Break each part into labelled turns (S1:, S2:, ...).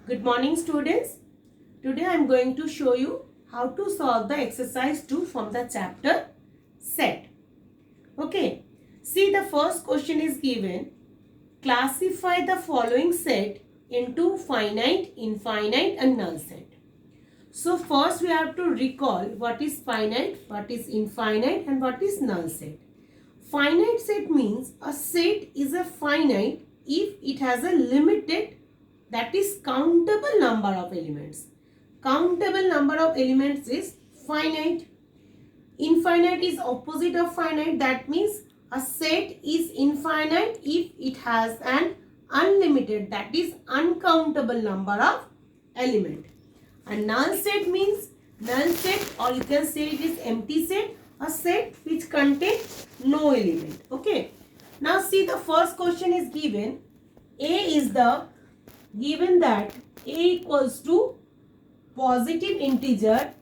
S1: Good morning students. Today I am going to show you how to solve the exercise 2 from the chapter set. Okay. See, the first question is given. Classify the following set into finite, infinite and null set. So first we have to recall what is finite, what is infinite and what is null set. Finite set means a set is a finite if it has a limited, that is countable number of elements. Countable number of elements is finite. Infinite is opposite of finite. That means a set is infinite if it has an unlimited, that is uncountable number of element. A null set means null set, or you can say it is empty set, a set which contains no element. Okay. Now see, the first question is given. Given that a equals to positive integer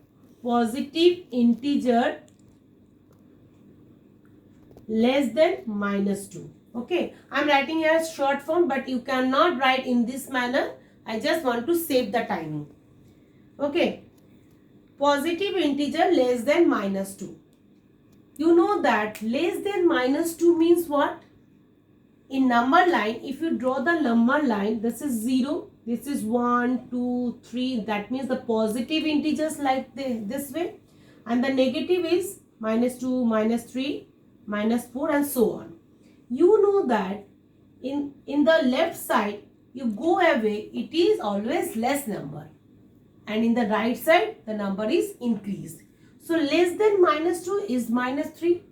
S1: less than -2. Okay, I am writing here short form, but you cannot write in this manner. I just want to save the timing. Okay, positive integer less than -2. You know that less than -2 means what? In number line, if you draw the number line, this is 0, this is 1, 2, 3. That means the positive integers like this way, and the negative is -2, -3, -4 and so on. You know that in the left side, you go away, it is always less number, and in the right side, the number is increased. So less than -2 is -3.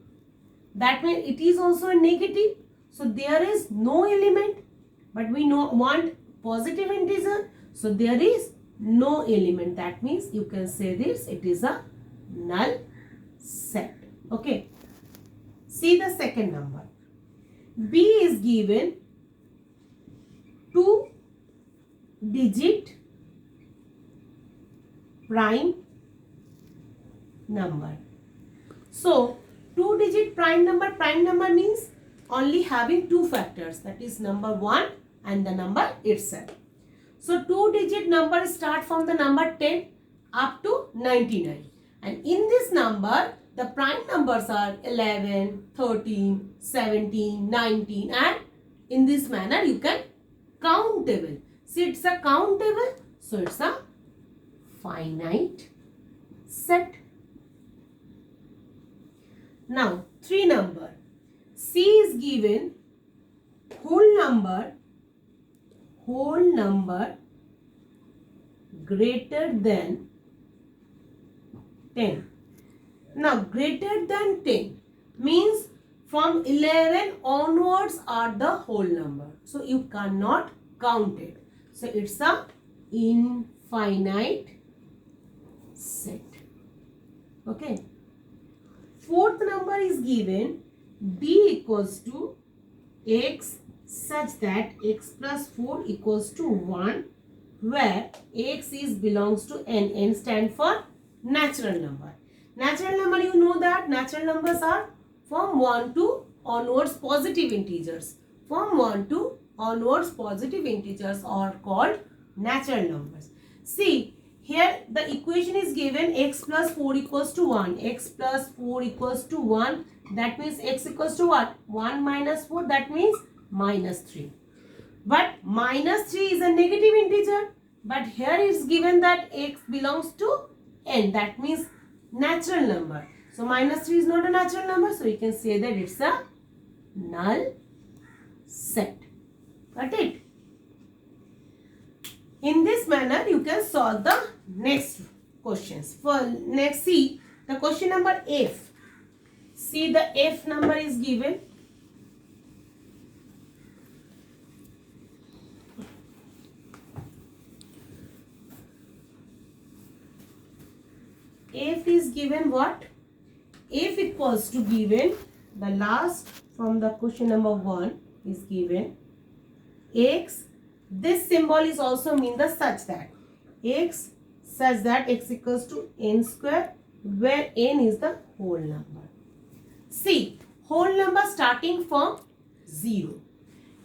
S1: That means it is also a negative. So there is no element, but we want positive integer. So there is no element. That means you can say this, it is a null set. Okay. See the second number. B is given 2-digit prime number. So 2-digit prime number means only having two factors, that is number 1 and the number itself. So 2-digit numbers start from the number 10 up to 99, and in this number the prime numbers are 11, 13, 17, 19, and in this manner you can countable. See, it's a countable, so it's a finite set. Now 3 number. C is given whole number greater than 10. Now greater than 10 means from 11 onwards are the whole number. So you cannot count it. So it's a infinite set. Okay. Fourth number is given D equals to x such that x plus 4 equals to 1, where x belongs to n. N stand for natural number. Natural number, you know that natural numbers are from 1 to onwards positive integers. From 1 to onwards positive integers are called natural numbers. See, here the equation is given x plus 4 equals to 1. X plus 4 equals to 1. That means x equals to what? 1 minus 4. That means -3. But -3 is a negative integer. But here is given that x belongs to n. That means natural number. So -3 is not a natural number. So you can say that it's a null set. Got it? In this manner, you can solve the next questions. For next, see the question number F. See, the F number is given. F is given what? F equals to given, the last from the question number 1 is given x. This symbol is also mean the such that x such that x equals to n square, where n is the whole number. See, whole number starting from 0.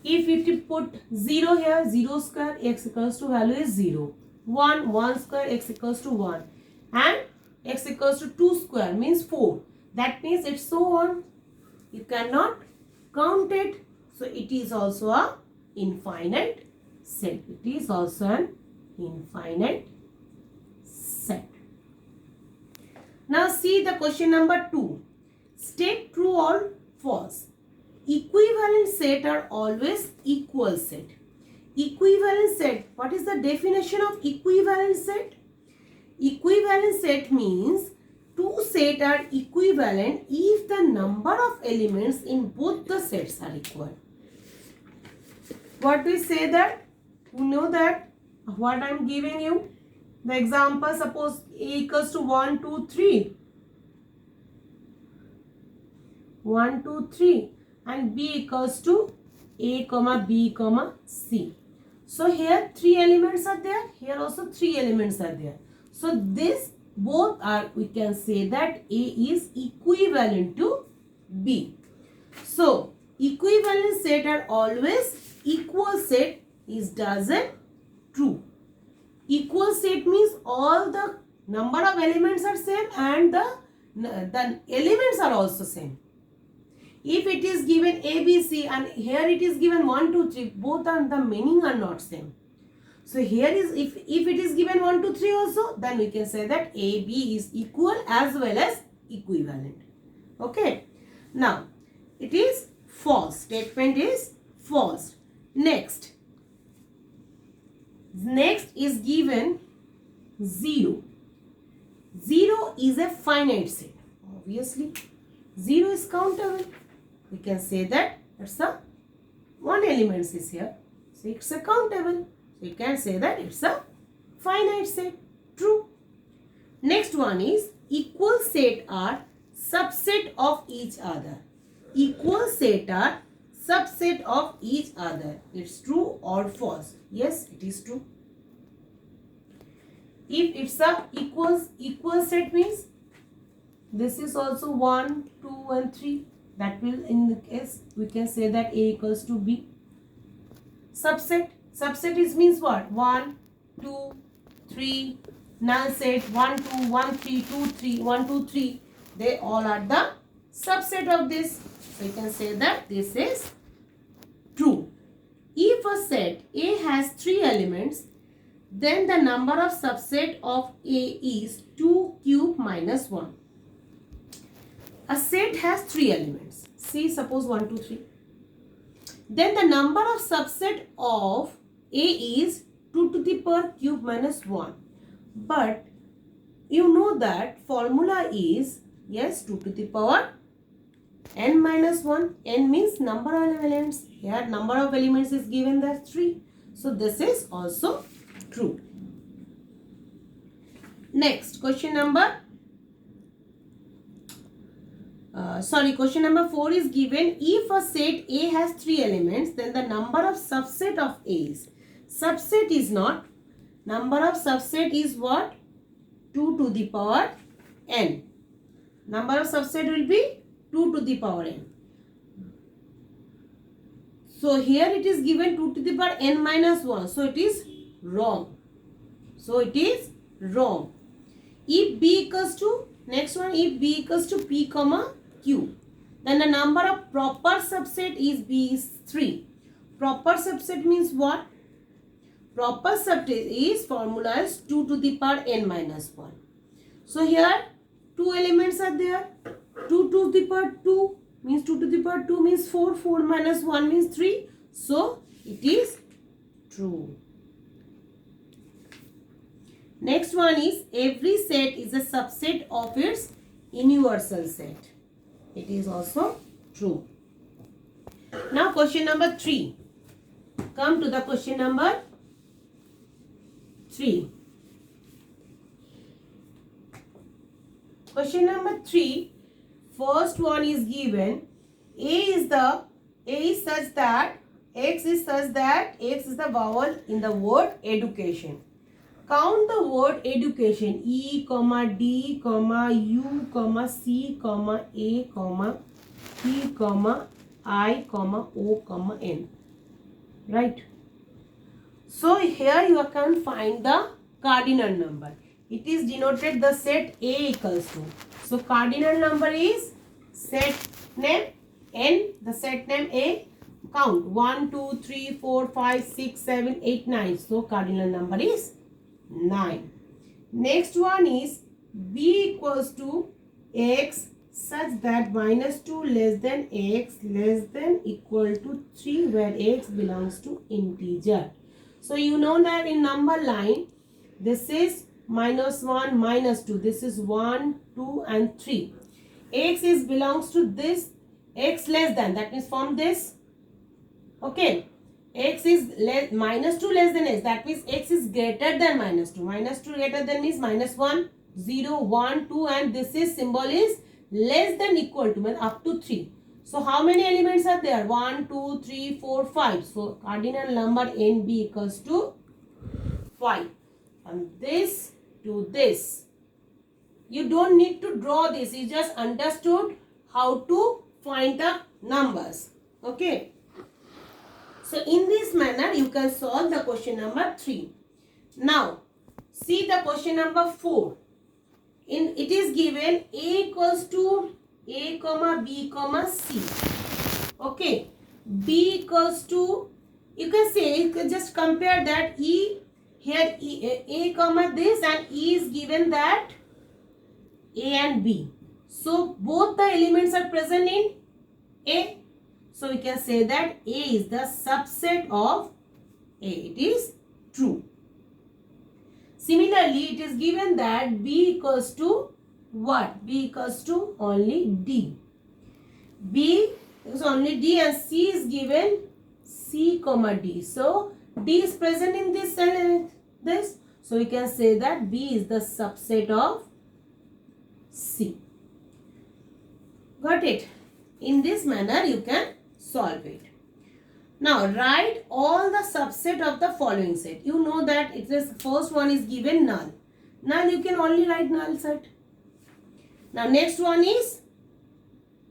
S1: If you put 0 here, 0 square x equals to value is 0. 1 square x equals to 1. And x equals to 2 square means 4. That means it's so on. You cannot count it. So it is also a infinite set. It is also an infinite set. Now see the question number 2. State true or false. Equivalent set are always equal set. Equivalent set. What is the definition of equivalent set? Equivalent set means two sets are equivalent if the number of elements in both the sets are equal. What we say that? You know that what I am giving you. The example, suppose A equals to 1, 2, 3. 1, 2, 3. And B equals to A, B, C. So here 3 elements are there. Here also 3 elements are there. So this both are, we can say that A is equivalent to B. So equivalent set are always equal set is doesn't true. Equal set means all the number of elements are same and the elements are also same. If it is given A, B, C and here it is given 1, 2, 3, both are the meaning are not same. So here is if it is given 1, 2, 3 also, then we can say that A, B is equal as well as equivalent. Okay. Now it is false. Statement is false. Next is given 0. 0 is a finite set. Obviously 0 is countable. We can say that it's a one element is here. So it's a countable. So you can say that it's a finite set. True. Next one is equal set are subset of each other. Equal set are subset of each other. It's true or false? Yes, it is true. If it's a equal set means this is also 1, 2 and 3. That will, in the case, we can say that A equals to B. Subset. Subset is means what? 1, 2, 3. Null set 1, 2, 1, 3, 2, 3, 1, 2, 3. They all are the subset of this. So you can say that this is true. If a set A has 3 elements, then the number of subset of A is 2 cube minus 1. A set has 3 elements. See, suppose 1, 2, 3. Then the number of subset of A is 2 to the power cube minus 1. But you know that formula is, yes, 2 to the power n minus 1. N means number of elements. Here number of elements is given as 3. So this is also true. Next, question number question number 4 is given. If a set A has 3 elements, then the number of subset of A's. Subset is not. Number of subset is what? 2 to the power n. Number of subset will be 2 to the power n. So here it is given 2 to the power n minus 1. So it is wrong. So it is wrong. If B equals to, next one, if B equals to P comma Q, then the number of proper subset is B is 3. Proper subset means what? Proper subset is formula is 2 to the power n minus 1. So here 2 elements are there. 2 to the power 2 means 2 to the power 2 means 4. 4 minus 1 means 3. So it is true. Next one is every set is a subset of its universal set. It is also true. Now question number 3. Come to the question number 3. Question number 3. First one is given. A is such that X is such that X is the vowel in the word education. Count the word education. E, D, U, C, A, P, I, O, N. right? So here you can find the cardinal number. It is denoted the set A equals to. So cardinal number is set name N, the set name A. Count 1, 2, 3, 4, 5, 6, 7, 8, 9. So cardinal number is 9. Next one is B equals to X such that minus 2 less than X less than equal to 3 where X belongs to integer. So you know that in number line this is minus 1 minus 2. This is 1, 2 and 3. X is belongs to this, X less than, that means from this. Okay, X is minus 2 less than X, that means X is greater than minus 2. Minus 2 greater than means minus 1, 0, 1, 2 and this is symbol is less than equal to, means up to 3. So how many elements are there? 1, 2, 3, 4, 5. So cardinal number NB equals to 5. From this to this. You don't need to draw this. You just understood how to find the numbers. Okay. So in this manner you can solve the question number 3. Now see the question number 4. It is given A equals to A comma B comma C. Okay. B equals to, you can say, you can just compare that E here A comma this and E is given that A and B. So both the elements are present in A. So we can say that A is the subset of A. It is true. Similarly, it is given that B equals to what? B equals to only D. B is only D and C is given C comma D. So D is present in this element. So we can say that B is the subset of C. Got it? In this manner you can solve it. Now write all the subset of the following set. You know that it is first one is given null. Null you can only write null set. Now next one is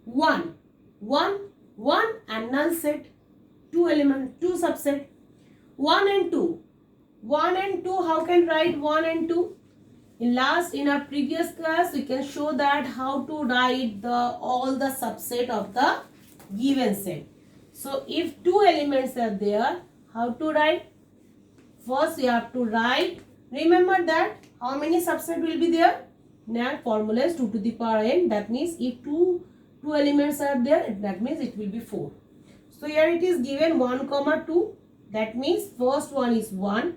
S1: 1. 1 and null set. 2 element, 2 subset. 1 and 2. 1 and 2, how can write 1 and 2? In our previous class we can show that how to write all the subset of the given set. So if 2 elements are there, how to write? First you have to write, remember that how many subset will be there? Now formula is 2 to the power n. That means if two elements are there, that means it will be 4. So here it is given 1 comma 2. That means first one is 1,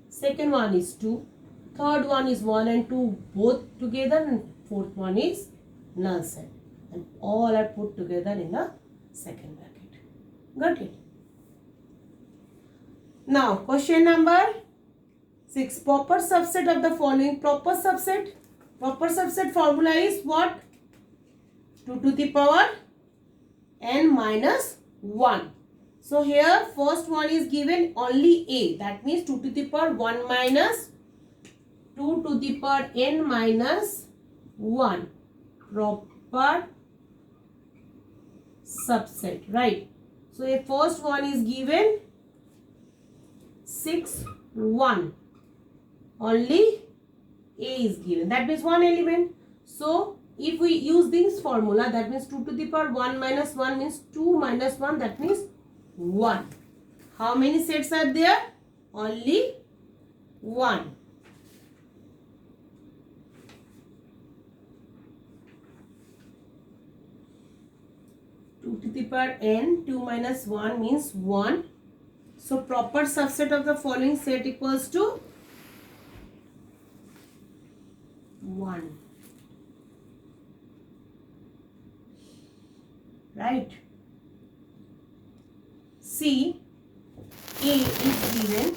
S1: second one is 2, third one is 1 and 2 both together, and fourth one is null set. And all are put together in the second bracket. Got it? Now question number 6. Proper subset of the following. Proper subset formula is what? 2 to the power n minus 1. So here first one is given only A. That means 2 to the power 1 minus 2 to the power n minus 1. Proper subset, right? So a first one is given 6, 1. Only A is given. That means one element. So if we use this formula, that means 2 to the power 1 minus 1 means 2 minus 1, that means 1. How many sets are there? Only 1. To the power n, 2 minus 1 means 1. So proper subset of the following set equals to 1. Right? C, A is given.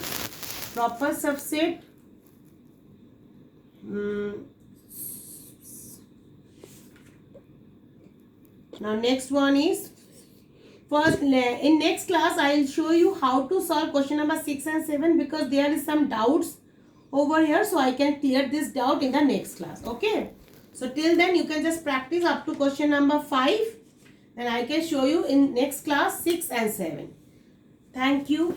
S1: Proper subset. Now next one is, first in next class I will show you how to solve question number 6 and 7, because there is some doubts over here, so I can clear this doubt in the next class. Okay, so till then you can just practice up to question number 5, and I can show you in next class 6 and 7. Thank you.